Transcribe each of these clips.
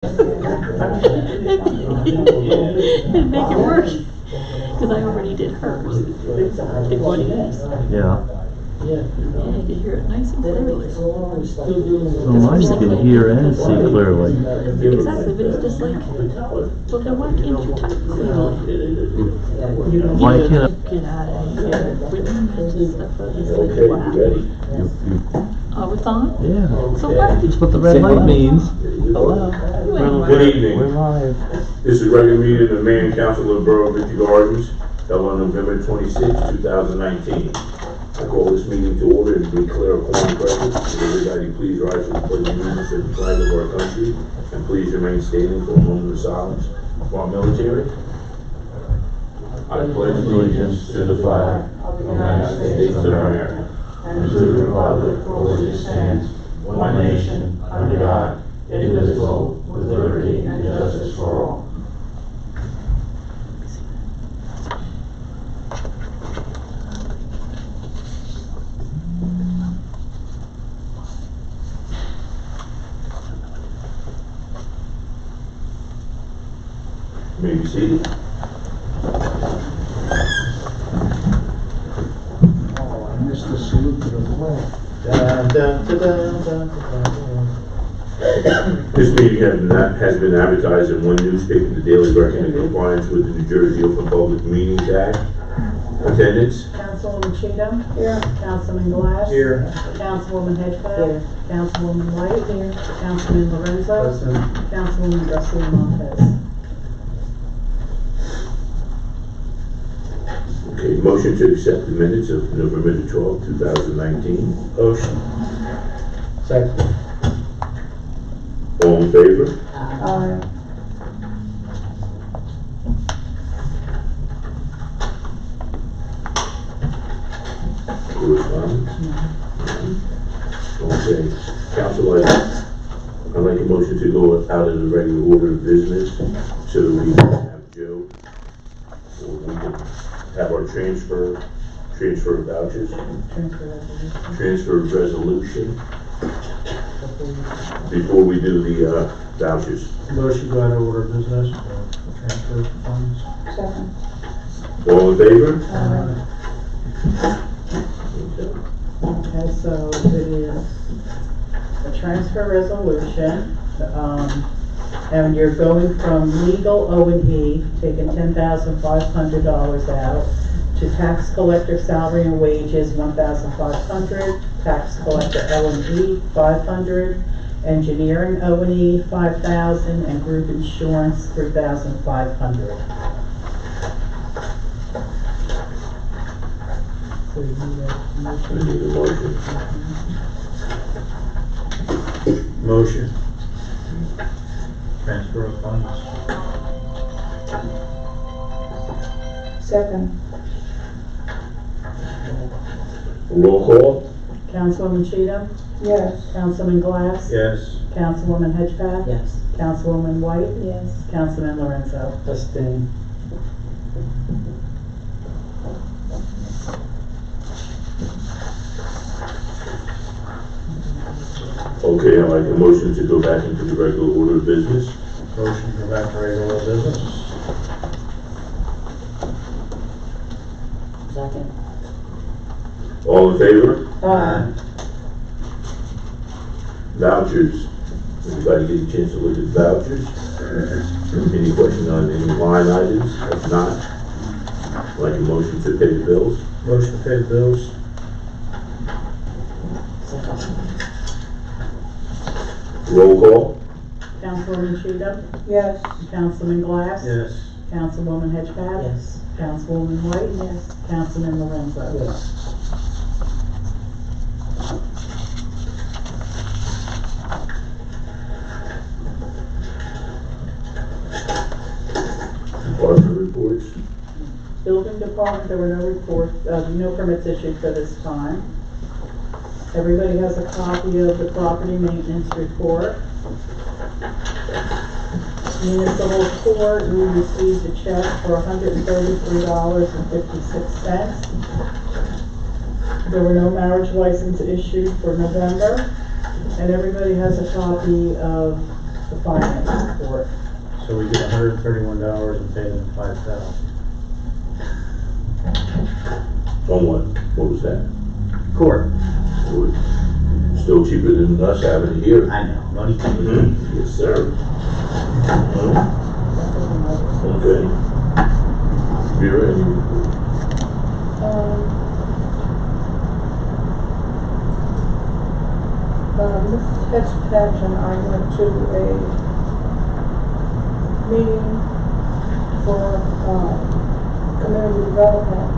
And make it worse, because I already did hers. It wasn't. Yeah. Yeah, I could hear it nice and clearly. So mine you can hear and see clearly. Exactly, but it's just like, well, then why can't you type clearly? Why can't I? Get out of here. Written messages, stuff like that. Wow. Oh, it's on? Yeah. So what? That's what the red light means. Hello. Good evening. We're live. This is a regular meeting of the Mayor and Council of the Borough of Victory Gardens, held on November 26, 2019. I call this meeting to order and declare a quorum present. Will everybody please rise for the pledge of allegiance to the flag of our country, and please remain standing for a moment of silence for our military. I pledge allegiance to the flag of the United States of America and to the republic for which it stands, one nation, under God, indivisible, with liberty and justice for all. You may be seated. Oh, I missed the salute to the flag. Dun, dun, dun, dun, dun, dun, dun. This meeting has been advertised in one newspaper, the Daily Record, in compliance with the New Jersey Open Public Meetings Act. Attendance? Councilwoman Cheatham. Here. Councilman Glass. Here. Councilwoman Hedgepath. Here. Councilwoman White. Here. Councilman Lorenzo. Present. Councilwoman Garcia Montez. Okay, motion to accept the minutes of November the 12th, 2019. Motion. Second. All in favor? Aye. Correspondence? Okay, council items. I'd like a motion to go out of the regular order of business so that we can have Joe, or we can have our transfer of vouchers, transfer of resolution, before we do the vouchers. Motion go out of order of business for transfer of funds. Second. All in favor? Aye. Okay. Okay, so it is a transfer resolution, and you're going from legal O&E, taking $10,500 out, to tax collector salary and wages, $1,500, tax collector L&E, $500, engineering O&E, $5,000, and group insurance, $3,500. So you need a motion? I need a motion. Motion. Transfer of funds. Second. Roll call? Councilwoman Cheatham? Yes. Councilman Glass? Yes. Councilwoman Hedgepath? Yes. Councilwoman White? Yes. Councilman Lorenzo? Abstain. Okay, I'd like a motion to go back into the regular order of business. Motion go back to regular business. Second. All in favor? Aye. Vouchers. Everybody get a chance to look at vouchers? Any questions on any line items? If not, I'd like a motion to pay the bills. Motion to pay the bills. Roll call? Councilwoman Cheatham? Yes. Councilman Glass? Yes. Councilwoman Hedgepath? Yes. Councilwoman White? Yes. Councilman Lorenzo? Yes. Department reports? Building department, there were no reports, no permits issued for this time. Everybody has a copy of the property maintenance report. Municipal court, we received a check for $133.56. There were no marriage license issued for November. And everybody has a copy of the finance report. So we get $131 and pay them $5,000. On what? What was that? Court. Still cheaper than us having it here. I know, money. Mm-hmm. Yes, sir. Okay. Be ready. Ms. Fitzpatrick and I went to a meeting for, community development,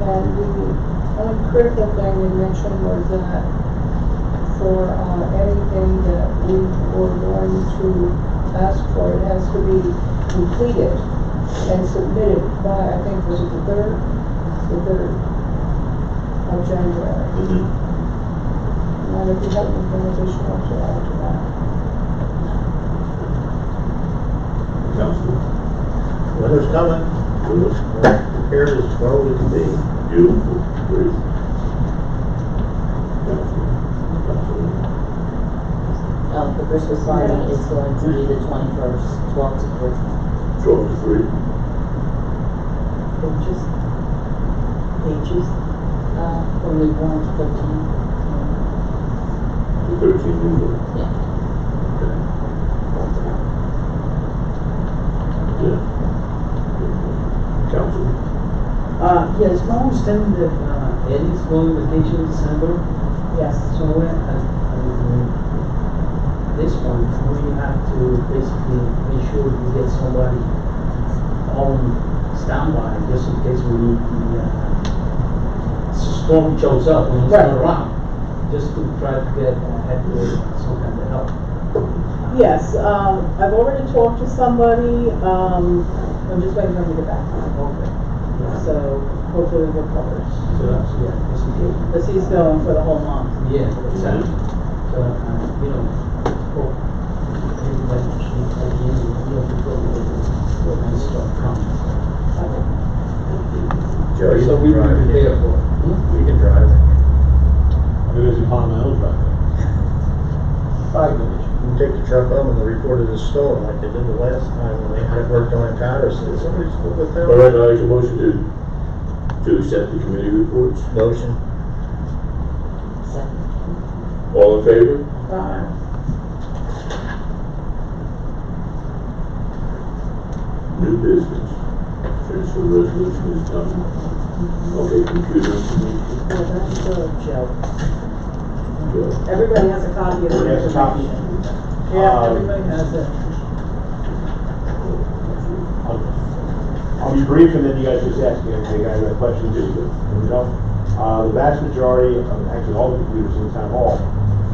and the only critical thing they mentioned was that for, anything that we were going to ask for, it has to be completed and submitted by, I think, was it the 3rd of January. Mm-hmm. And if you have anything additional to add to that. Councilman? Winter's coming. We're prepared as well we can be. Beautiful. Great. The Christmas party is going to be the 21st, 12 to 14. 12 to 3. Pages? From week 1 to 13. The 13 new one. Yeah. Okay. Yeah. Councilman? Yes, my understanding that Eddie's going on vacation in December, Yes. so this one, we have to basically make sure we get somebody on standby, just in case we need the storm shows up when he's Right. not around, just to try to get some kind of help. Yes, I've already talked to somebody, I'm just waiting for him to get back. Okay. So hopefully we're covered. So that's, yeah, just in case. Because he's going for the whole month. Yeah, exactly. So, hope everybody should, at the end of the year, before we start coming. Jerry? So we can prepare for it. We can drive it. Maybe it's upon my own driveway. 5 minutes. You can take the truck home and report it as stolen, like they did the last time when they had worked on Patterson. Somebody stole the town. All right, I make a motion to accept the committee reports. Motion. Second. All in favor? New business. Transfer resolution is done. Okay, computer information. Well, that's Joe. Good. Everybody has a copy of the Yes, a copy. information. Yeah, everybody has it. I'll be brief and then you guys just ask me if you guys have questions. The vast majority of, actually all the computers in town hall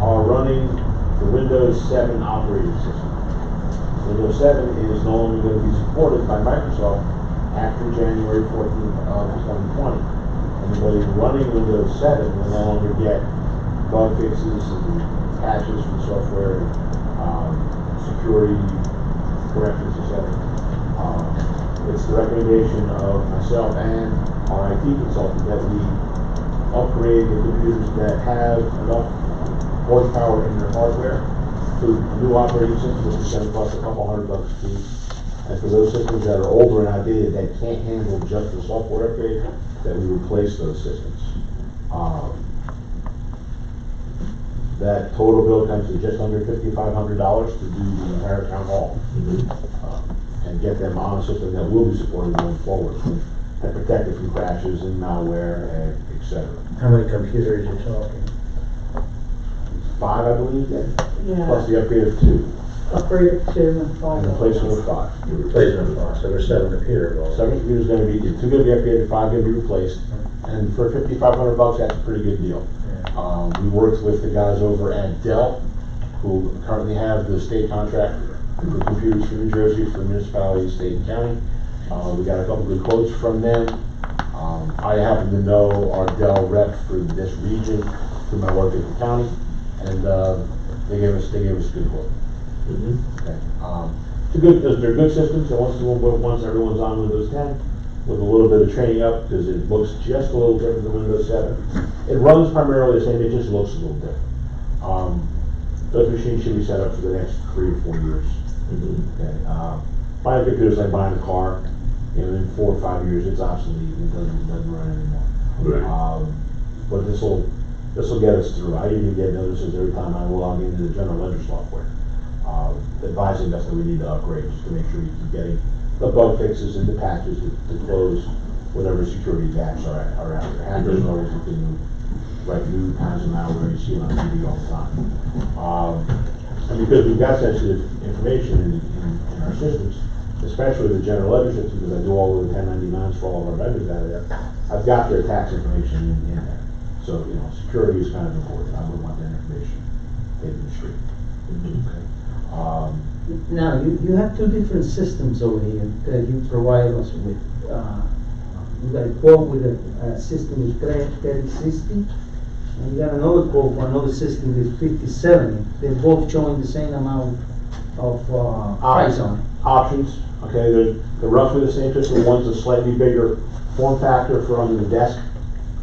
are running the Windows 7 operating system. Windows 7 is no longer going to be supported by Microsoft after January 14th of 2020. Anybody running Windows 7 will no longer get bug fixes and patches from software, security corrections, etc. It's the recommendation of myself and our IT consultant that we upgrade the computers that have enough horsepower in their hardware to a new operating system, which is going to cost a couple $100 a piece. And for those systems that are older and outdated that can't handle just the software upgrade, that we replace those systems. That total bill comes to just under $5,500 to do the entire town hall. And get them on a system that will be supported going forward and protect it from crashes and malware and et cetera. How many computers are you talking? 5, I believe, plus Yeah, the upgrade of 2 upgrade it to and follow. and replacement of 5. Replacement cost, so there's 7 computers all. 7 computers going to be, 2 going to be upgraded, 5 going to be replaced, and for $5,500, that's a pretty good deal. We worked with the guys over at Dell, who currently have the state contract for computers for New Jersey, for municipalities, state and county. We got a couple good quotes from them. I happen to know our Dell rep for this region through my work at the county, and they gave us a good quote. Okay. They're good systems, and once everyone's on Windows 10, with a little bit of training up, because it looks just a little different than Windows 7. It runs primarily the same, it just looks a little different. Those machines should be set up for the next 3 or 4 years. Okay, buying a computer's like buying a car, you know, in 4 or 5 years, it's obsolete, it doesn't run anymore. Right. But this'll get us through. I even get notices every time I log into the general ledger software, advising us that we need to upgrade, just to make sure we keep getting the bug fixes and the patches to close whatever security gaps are out there. Hackers are always looking to write new kinds of malware, you see it on TV all the time. And because we've got sensitive information in our systems, especially the general ledger system, because I do all of the 1099s for all of our vendors out of there, I've got their tax information in there. So, you know, security is kind of important. I wouldn't want that information hidden in the street. Okay. Now, you have two different systems over here that you provide us with. You got a quote with a system with 3060, and you got another quote for another system with 5070. They're both showing the same amount of price on it. Options, okay, they're roughly the same system. One's a slightly bigger form factor for under the desk,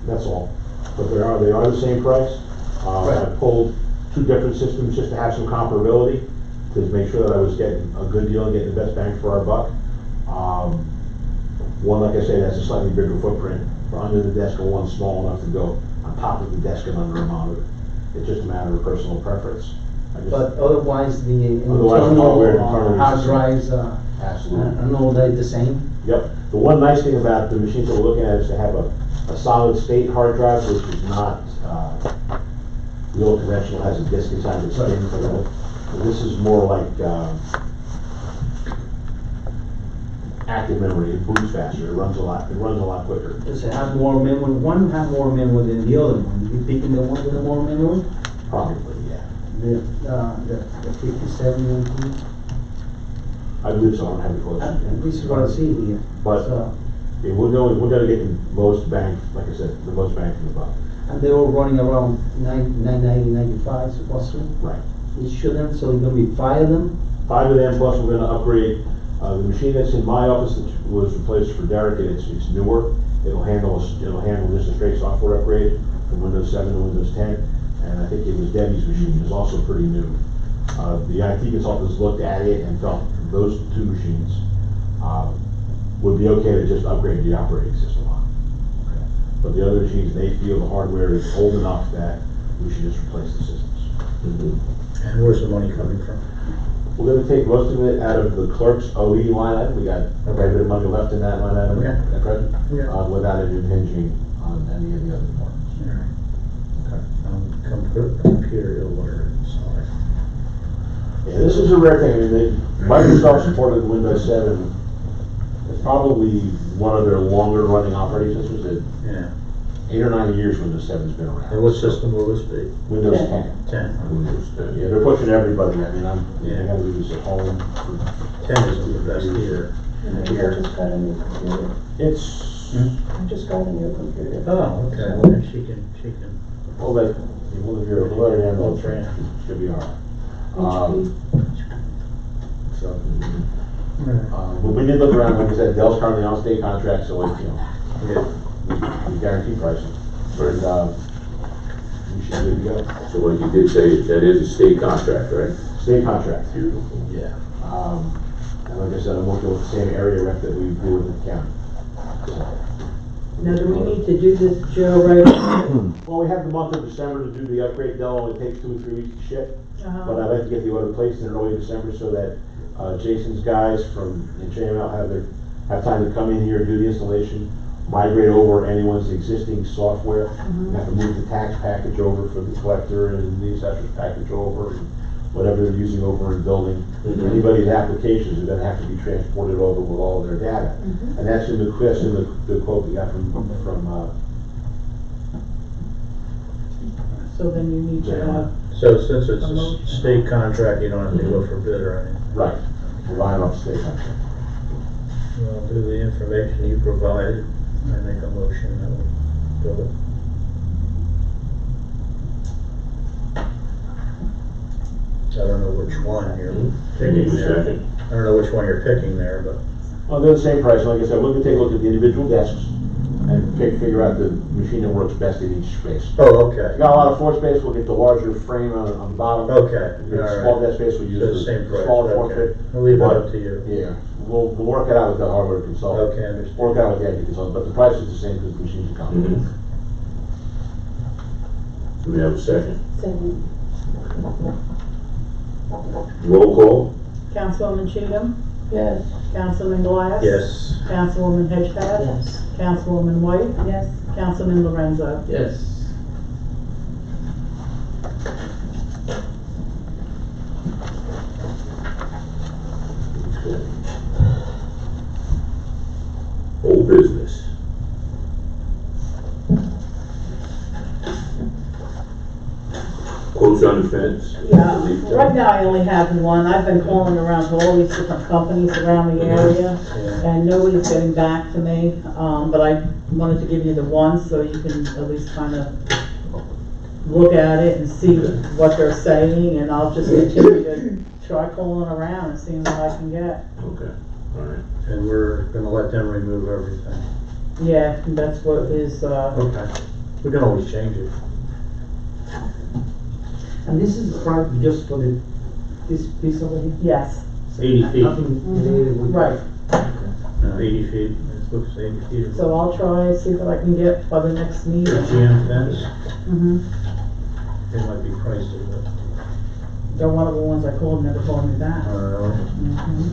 that's all. But they are the same price. I pulled two different systems just to have some comparability, to make sure that I was getting a good deal and getting the best bang for our buck. One, like I said, has a slightly bigger footprint for under the desk, and one small enough to go on top of the desk and under a monitor. It's just a matter of personal preference. But otherwise, the hardware internal internally hard is- drives, Absolutely. I know they're the same. Yep. The one nice thing about the machines that we're looking at is to have a solid state hard drive, which is not, the old conventional has a disk inside the spin. This is more like, active memory. It boots faster. It runs a lot quicker. Does it have more memory? One have more memory than the other one. You picking the one with the more memory? Probably, yeah. The 5070. I believe so. I don't have it close. This is what I see here. But So, yeah, we're gonna get the most bang, like I said, the most bang from the buck. and they were running around 990, 95 supposedly. Right. Each of them, so it's gonna be 5 of them. 5 of them, plus we're gonna upgrade, the machine that's in my office that was replaced for Derek, it's newer. It'll handle just a straight software upgrade from Windows 7 to Windows 10. And I think it was Debbie's machine is also pretty new. The IT consultants looked at it and felt those two machines, would be okay to just upgrade the operating system on. Okay. But the other machines, they feel the hardware is old enough that we should just replace the systems. And where's the money coming from? We're gonna take most of it out of the clerk's OE line item. We got a bit of money left in that line item Okay. at present, Yeah. without it impinging on any of the other departments. Okay. Computer illiterate, sorry. Yeah, this is a rare thing. I mean, Microsoft supported Windows 7. It's probably one of their longer running operating systems. That Yeah. 8 or 9 years Windows 7's been around. And what system will this be? Windows 10. 10. 10. Windows 10. Yeah, they're pushing everybody. I mean, I Yeah. gotta do this at home. 10 isn't the best either. I just got a new computer. It's, I just got a new computer. Oh, okay, well then she can, well, like, one of your lower hand old train should be all right. HP. So, but we did look around, like I said, Dell's currently on state contract, so like, yeah. we guarantee pricing. And, we should be good to go. So like you did say, that is a state contract, right? State contract. Beautiful. Yeah. And like I said, I'm working with the same area rep that we do with the county. Now, do we need to do this, Joe, right away? Well, we have the month of December to do the upgrade. Dell only takes 2 or 3 weeks to ship. Uh-huh. But I'd like to get the order placed in early December so that, Jason's guys from JML have time to come in here, do the installation, migrate over anyone's existing software. We have to move the tax package over for the collector and the assessor's package over, and whatever they're using over in building. Anybody's applications are gonna have to be transported over with all of their data. And that's in the quote we got from, So then you need to have, So since it's a state contract, you don't have to go for bid or anything? right, relying off state contract. Well, do the information you provided, I make a motion that we do it. I don't know which one you're picking there. I don't know which one you're picking there, but. Well, they're the same price, like I said, we're gonna take a look at the individual desks, and figure out the machine that works best in each space. Oh, If okay. you got a lot of floor space, we'll get the larger frame on the bottom. Okay, If it's all small right. desk space, we'll So the use same the price, smaller form okay. fit. I'll leave it But, up to you. Yeah, we'll work it out with the hardware consultant. Okay, understood. Work it out with the IT consultant, but the price is the same because the machines are coming. Mhm. Do we have a second? Second. Roll call? Councilwoman Cheatham, Yes. Councilman Glass. Yes. Councilwoman Hedgepath. Yes. Councilwoman White. Yes. Councilman Lorenzo. Yes. Okay. Old business. Quotes on the fence? Yeah, right now I only have one. I've been calling around to all these different companies around the area, Yeah. and nobody's getting back to me. But I wanted to give you the one so you can at least kind of look at it and see what they're saying, and I'll just continue to try calling around and seeing what I can get. Okay, all right. And we're gonna let them remove everything. Yeah, and that's what is, Okay. We can always change it. And this is probably just for this piece over here? yes, 80 feet. Nothing related with. right. 80 feet, it looks 80 feet. So I'll try and see what I can get by the next The meeting. GM fence, Mm-hmm. it might be pricey, but, They're one of the ones I called, never called me back. Mhm.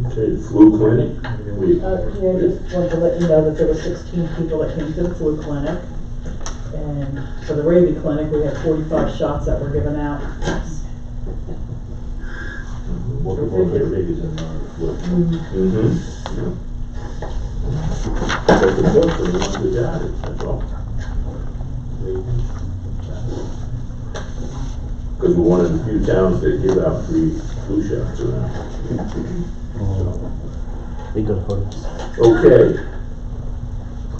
Okay, the flu clinic? We- Yeah, just wanted to let you know that there were 16 people that came to the flu clinic. And for the rabies clinic, we had 45 shots that were given out. What the babies in our flu? Mm-hmm. That's the book for the ones who got it, that's all. Because we're one of the few towns that give out free flu shots around. Be good for us. Okay.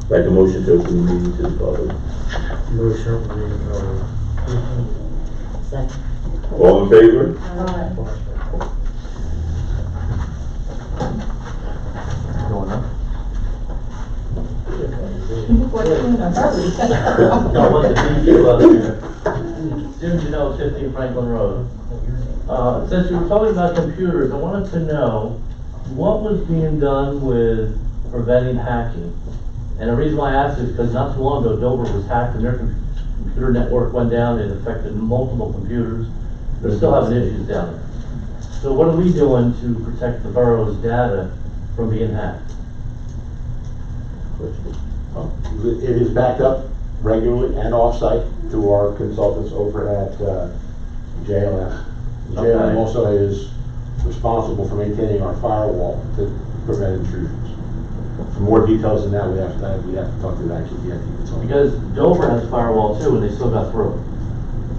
Like a motion to open the meeting to the public. motion, Second. All in favor? Going up? No, what the DQ was here. Jim Janelle, 15 Franklin Road. Since you were talking about computers, I wanted to know what was being done with preventing hacking. And the reason why I asked is because not too long ago, Dover was hacked and their computer network went down. It affected multiple computers. They're still having issues down there. So what are we doing to protect the borough's data from being hacked? It is backed up regularly and off-site to our consultants over at JLM. JLM Okay. also is responsible for maintaining our firewall to prevent intrusions. For more details than that, we have to talk to the IT consultant. Because Dover has firewall too, and they still got through.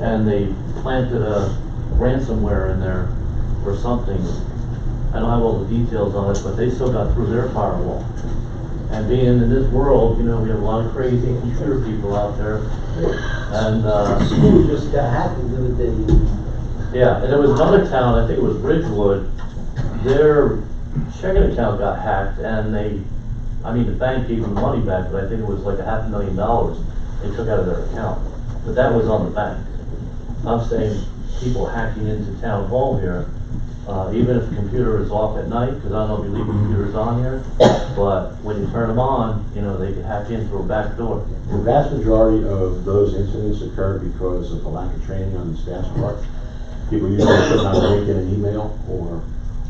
And they planted a ransomware in there or something. I don't have all the details on it, but they still got through their firewall. And being in this world, you know, we have a lot of crazy computer people out there. And, School just got hacked the other day. yeah, and there was another town, I think it was Ridgewood, their checking account got hacked and the bank gave them the money back, but I think it was like $500,000 they took out of their account. But that was on the bank. I'm saying people hacking into town hall here, even if the computer is off at night, because I don't know if you leave computers on here, but when you turn them on, you know, they can hack in through a back door. The vast majority of those incidents occur because of the lack of training on the staff's part. People usually put on a link in an email or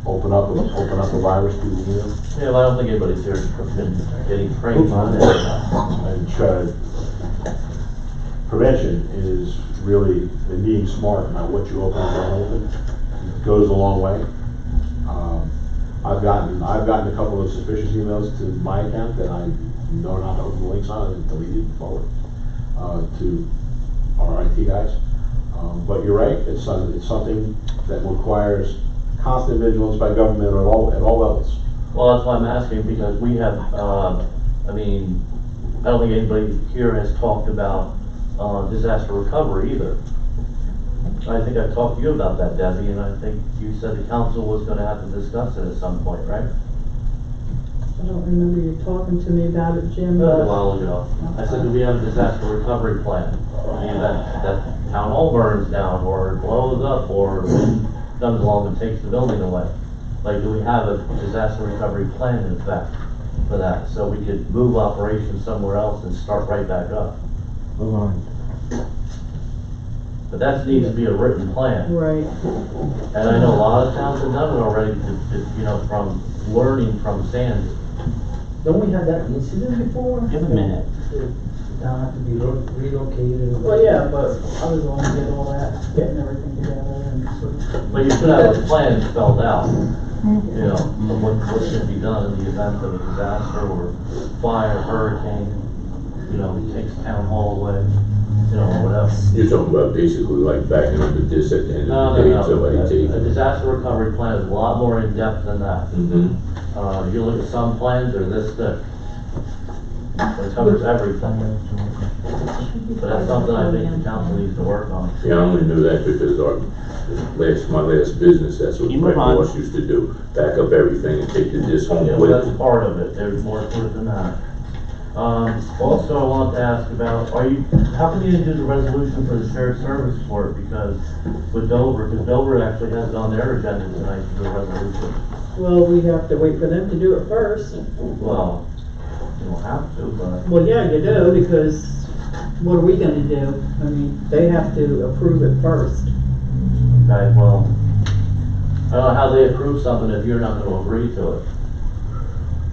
open up a virus through the email. Yeah, well, I don't think anybody's here has been getting trained on it. And prevention is really being smart about what you open and don't open. It goes a long way. I've gotten a couple of suspicious emails to my account that I know not to open the links on and deleted and forward to our IT guys. But you're right, it's something that requires constant vigilance by government at all levels. Well, that's why I'm asking, because we have, I don't think anybody here has talked about disaster recovery either. I think I talked to you about that, Debbie, and I think you said the council was gonna have to discuss it at some point, right? I don't remember you talking to me about it, Jim, That was a but while ago. I said, do we have a disaster recovery plan? In the event that town hall burns down, or blows up, or wind comes along and takes the building away. Like, do we have a disaster recovery plan in effect for that? So we could move operations somewhere else and start right back up. Hold on. But that needs to be a written plan. right. And I know a lot of towns have done it already, you know, from learning from Sandy. Don't we have that incident before? Give a minute. The town had to be relocated. Well, yeah, but I was on to get all that, getting everything together and sort of. But you should have a plan spelled out, you know, of what should be done in the event of a disaster or fire, hurricane, you know, takes town hall away, you know, whatever. You're talking about basically like backing up the disc at the end No, of the day, no, somebody no. take. A disaster recovery plan is a lot more in-depth than that. You look at some plans, they're this thick. It covers everything. But that's something I think the council needs to work on. Yeah, I only knew that because my last business, that's what You my move on. boss used to do, back up everything and take the disc home Yeah, with well, that's him. part of it, there's more to it than that. Also, I want to ask about, how come you didn't do the resolution for the shared service report? Because with Dover, because Dover actually has it on their agenda tonight to do a resolution. Well, we have to wait for them to do it first. Well, you don't have to, but. Well, yeah, you do, because what are we gonna do? I mean, they have to approve it first. Okay, well, I don't know how they approve something if you're not gonna agree to it.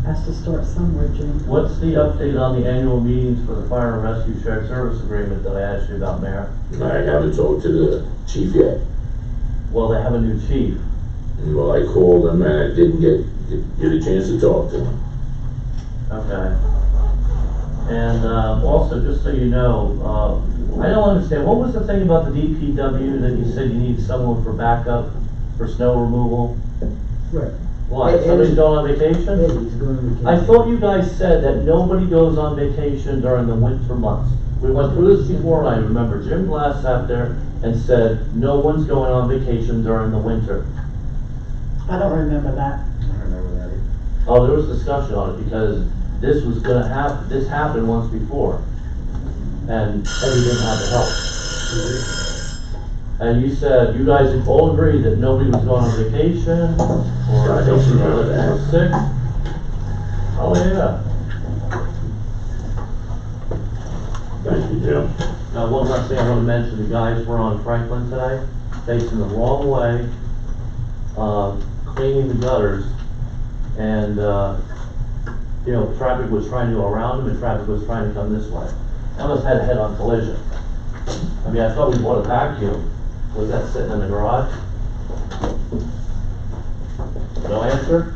Has to start somewhere, Jim. What's the update on the annual meetings for the fire and rescue shared service agreement that I asked you about, Mayor? I haven't talked to the chief yet. Well, they have a new chief. Well, I called him and I didn't get a chance to talk to him. Okay. And, also, just so you know, I don't understand, what was the thing about the DPW that you said you need someone for backup for snow removal? Right. What, somebody's going on vacation? Yeah, he's going to vacation. I thought you guys said that nobody goes on vacation during the winter months. We went through this before, and I remember Jim Glass sat there and said, no one's going on vacation during the winter. I don't remember that. I don't remember that either. Oh, there was discussion on it, because this was gonna happen, this happened once before. And we didn't have the help. And you said, you guys all agreed that nobody was going on vacation, or I don't remember that. were sick. Oh, yeah. Thank you, Jim. Now, one last thing I wanna mention, the guys were on Franklin today, facing the wrong way, cleaning the gutters, and, you know, traffic was trying to go around them and traffic was trying to come this way. Almost had a head-on collision. I mean, I thought we bought a vacuum. Was that sitting in the garage? No answer?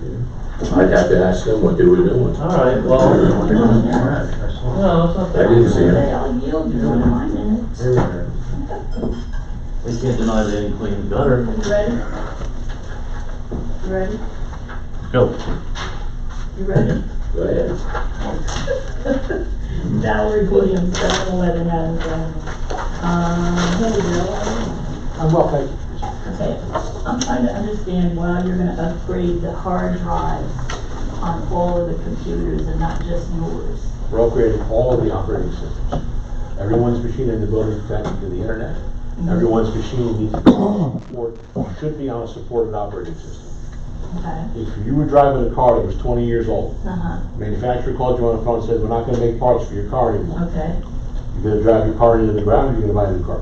I'd have to ask them what they were doing. All right, well, no, it's not I there. didn't see They him. all yielded on my minutes. They were there. We can't deny they didn't clean the gutter. You ready? You ready? Go. You ready? Go ahead. Valerie Williams, 711 Adams Avenue. Here we go. I'm well, thank you. Okay, I'm trying to understand why you're gonna upgrade the hard drives on all of the computers and not just yours. We're upgrading all of the operating systems. Everyone's machine in the building is connected to the internet. Everyone's machine needs to be on support, should be on a supported operating system. Okay, If you were driving a car that was 20 years old, uh-huh, manufacturer called you on the phone and said, we're not gonna make parts for your car anymore. okay, You're gonna drive your car into the ground, or you're gonna buy a new car.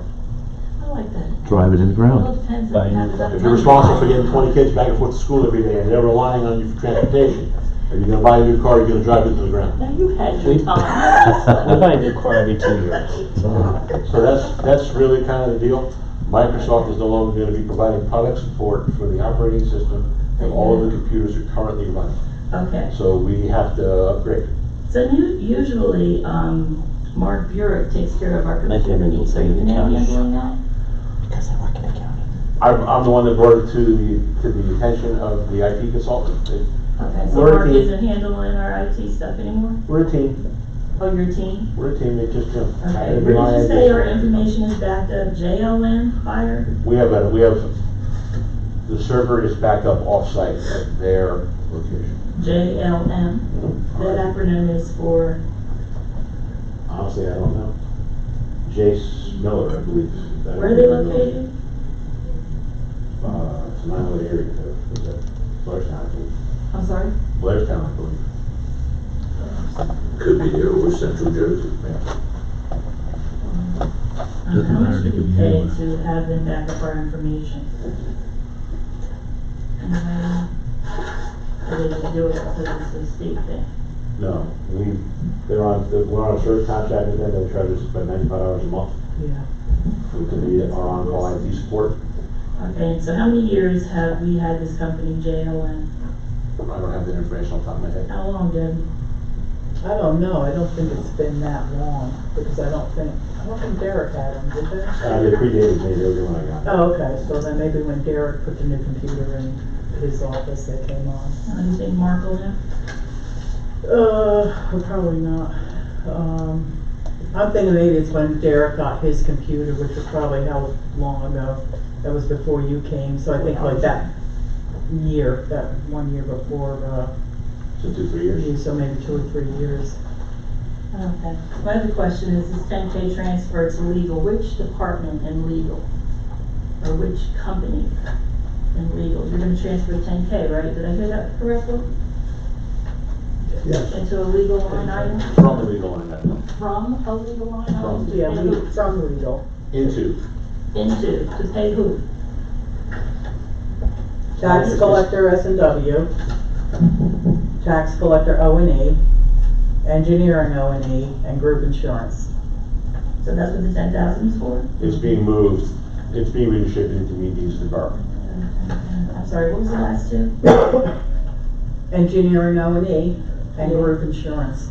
I like that. Drive it in the Well, ground. it depends if you have enough If you're money. responsible for getting 20 kids back and forth to school every day, and they're relying on you for transportation, are you gonna buy a new car, or you're gonna drive it to the ground? Now, you had your time. We buy a new car every 2 years. So that's really kind of the deal. Microsoft is no longer gonna be providing product support for the operating system that all of the computers are currently running. Okay, So we have to upgrade. so usually, Mark Burek takes care of our My computer favorite needs. is Are you now accounting. handling that? Because I work in accounting. I'm the one that brought it to the attention of the IT consultant. Okay, so We're a Mark team. isn't handling our IT stuff anymore? We're a team. Oh, your team? We're a team that just, you know. Okay, where did you say our information is backed up? JLN fire? We have The server is backed up off-site at their location. JLM, that acronym is for, Honestly, I don't know. Jace Miller, I believe. where are they located? It's not another area code. Was that Blairstown, I believe. I'm sorry? Blairstown, I believe. Could be there or Central Jersey. Doesn't How matter, much they do could we be pay anywhere. to have them back up our information? Anyway, or they just do it because it's a state thing? No, we're on a service contract with them. They charge us about $95 a month. Yeah. We can be our on-call IT support. Okay, so how many years have we had this company, JLM? I don't have the information off the top of my head. How long, Debbie? I don't know, I don't think it's been that long, because I don't think Derek had them, did they? They predated me, they were the one I got. Oh, okay, so then maybe when Derek put the new computer in his office, they came on. Do you think Mark will have? Probably not. I'm thinking maybe it's when Derek got his computer, which was probably how long ago? That was before you came, so I think like that 1 year before, So 2-3 years. you, so maybe 2 or 3 years. Okay. My other question is, this 10K transfer to legal, which department in legal? Or which company in legal? You're gonna transfer 10K, right? Did I hear that correctly? Yes. Into a legal line item? From the legal line item. From a legal line item? To Yeah, pay who? from legal. Into. Into, to pay who? Tax collector S&W, tax collector O&E, engineering O&E, and group insurance. So that's what the 10,000 is for? It's being moved, it's being redistributed into meetings of the borough. I'm sorry, what was the last two? Engineering O&E, and group insurance.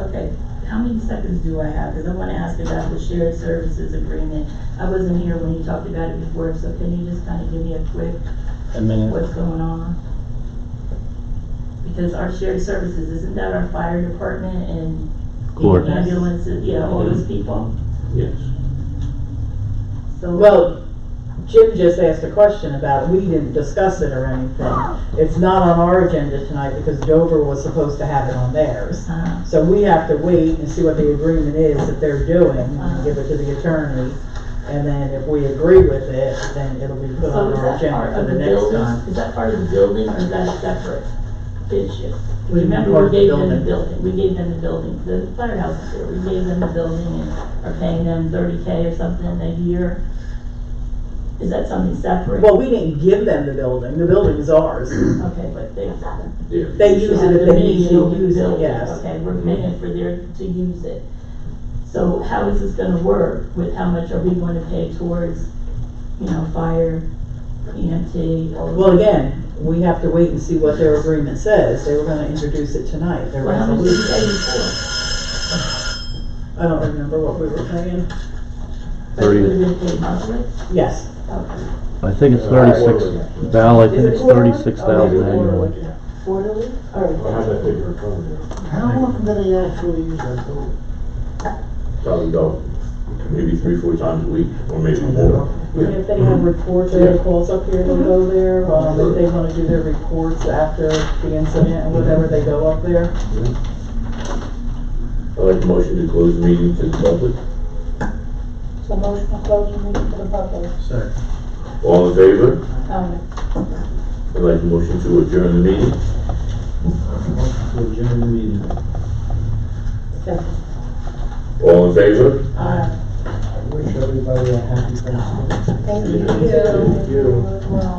Okay, how many seconds do I have? Because I want to ask about the shared services agreement. I wasn't here when you talked about it before, so can you just kind of give me a quick, A minute. what's going on? Because our shared services, isn't that our fire department and Court. the ambulances, yeah, all those people? Yes. So. Well, Jim just asked a question about it. We didn't discuss it or anything. It's not on our agenda tonight because Dover was supposed to have it on theirs. So we have to wait and see what the agreement is that they're doing, and give it to the attorney. And then if we agree with it, then it'll be put So on is our that agenda part for of the the next building? time. Is that part of the building or is that a separate issue? We Remember, part we of the gave them the building. building, we gave them the building, the firehouse is there, we gave them the building and are paying them 30K or something a year. Is that something separate? Well, we didn't give them the building is ours. Okay, but they. Yeah. They use it if they need to use it, Building, yes. Okay, we're paying for to use it. So how is this gonna work with how much are we gonna pay towards, fire, EMT? all of Well, that? again, we have to wait and see what their agreement says. They were gonna introduce it tonight, their Well, how much did you resolution. pay before? I don't remember what we were paying. But it would've been paid monthly? Yes. Okay. I think it's 36, Val, I think it's 36,000 annually. Quarterly? Well, how's that figure in front of you? How often do they actually use that building? Probably about maybe 3-4 times a week, or maybe more. And if they have reports, they have calls up here, they'll go there. If they wanna do their reports after the incident and whatever, they go up there. I'd like a motion to close the meeting to the public. So motion to close the meeting to the public. Second. All in favor? Um, I'd like a motion to adjourn the meeting. Adjourn the meeting. second. All in favor? I wish everybody a happy Thanksgiving. Thank you. Thank you. as well.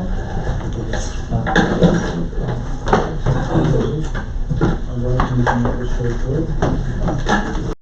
I'm going to make a motion to adjourn.